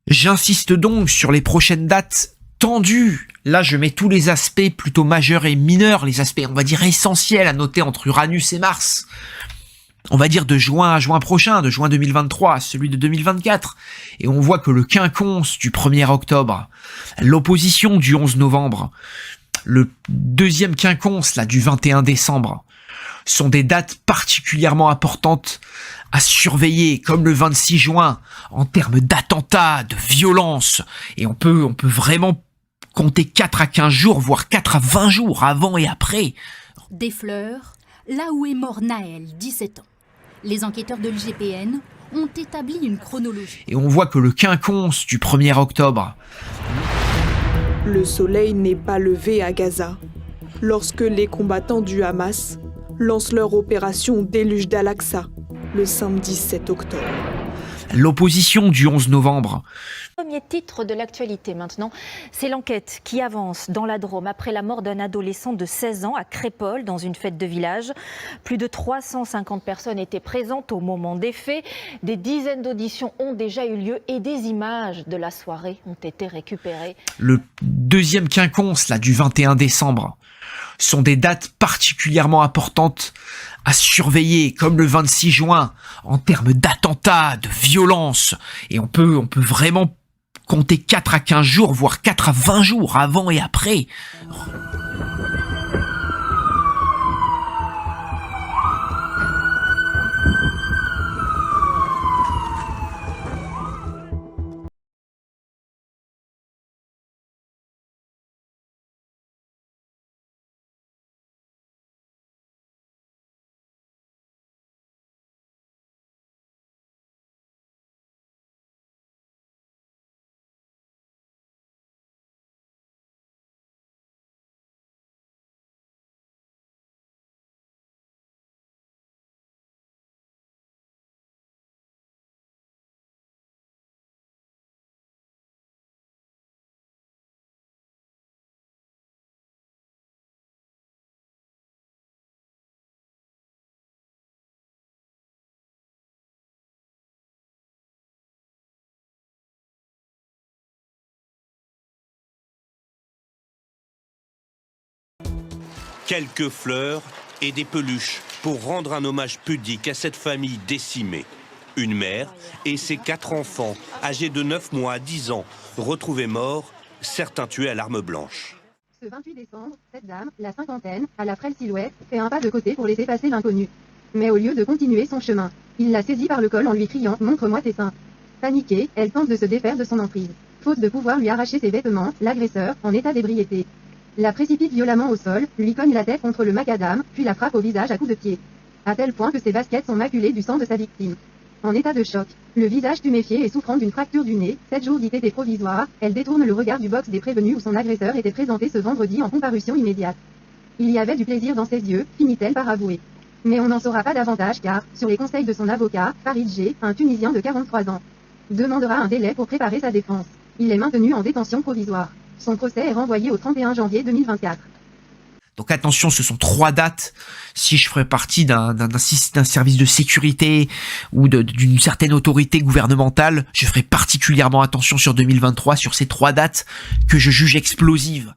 J'insiste donc sur les prochaines dates tendues. Là, je mets tous les aspects plutôt majeurs et mineurs, les aspects, on va dire, essentiels à noter entre Uranus et Mars. On va dire de juin à juin prochain, de juin 2023 à celui de 2024. Et on voit que le quinconce du 1er octobre, l'opposition du 11 novembre, le deuxième quinconce là du 21 décembre, sont des dates particulièrement importantes à surveiller, comme le 26 juin, en termes d'attentats, de violence. Et on peut vraiment compter 4 à 15 jours, voire 4 à 20 jours avant et après. Des fleurs, là où est mort Naël, 17 ans. Les enquêteurs de l'IGPN ont établi une chronologie. Et on voit que le quinconce du 1er octobre... Le soleil n'est pas levé à Gaza, lorsque les combattants du Hamas lancent leur opération Déluge d'Al-Aqsa, le samedi 7 octobre. L'opposition du 11 novembre. Premier titre de l'actualité maintenant, c'est l'enquête qui avance dans la Drôme après la mort d'un adolescent de 16 ans à Crépol dans une fête de village. Plus de 350 personnes étaient présentes au moment des faits. Des dizaines d'auditions ont déjà eu lieu et des images de la soirée ont été récupérées. Le deuxième quinconce là du 21 décembre sont des dates particulièrement importantes à surveiller, comme le 26 juin, en termes d'attentats, de violence. Et on peut vraiment compter 4 à 15 jours, voire 4 à 20 jours avant et après. Quelques fleurs et des peluches pour rendre un hommage pudique à cette famille décimée. Une mère et ses 4 enfants, âgés de 9 mois à 10 ans, retrouvés morts, certains tués à l'arme blanche. Ce 28 décembre, cette dame, la cinquantaine, à la frêle silhouette, fait un pas de côté pour laisser passer l'inconnu. Mais au lieu de continuer son chemin, il la saisit par le col en lui criant « Montre-moi tes seins ». Paniquée, elle tente de se défaire de son emprise. Faute de pouvoir lui arracher ses vêtements, l'agresseur, en état d'ébriété, la précipite violemment au sol, lui cogne la tête contre le macadam, puis la frappe au visage à coups de pied. À tel point que ses baskets sont maculées du sang de sa victime. En état de choc, le visage tuméfié et souffrant d'une fracture du nez, 7 jours d'ITT provisoire, elle détourne le regard du box des prévenus où son agresseur était présenté ce vendredi en comparution immédiate. Il y avait du plaisir dans ses yeux, finit-elle par avouer. Mais on n'en saura pas davantage car, sur les conseils de son avocat, Farid G, un Tunisien de 43 ans, demandera un délai pour préparer sa défense. Il est maintenu en détention provisoire. Son procès est renvoyé au 31 janvier 2024. Donc attention, ce sont 3 dates. Si je ferais partie d'un service de sécurité ou d'une certaine autorité gouvernementale, je ferais particulièrement attention sur 2023, sur ces 3 dates que je juge explosives.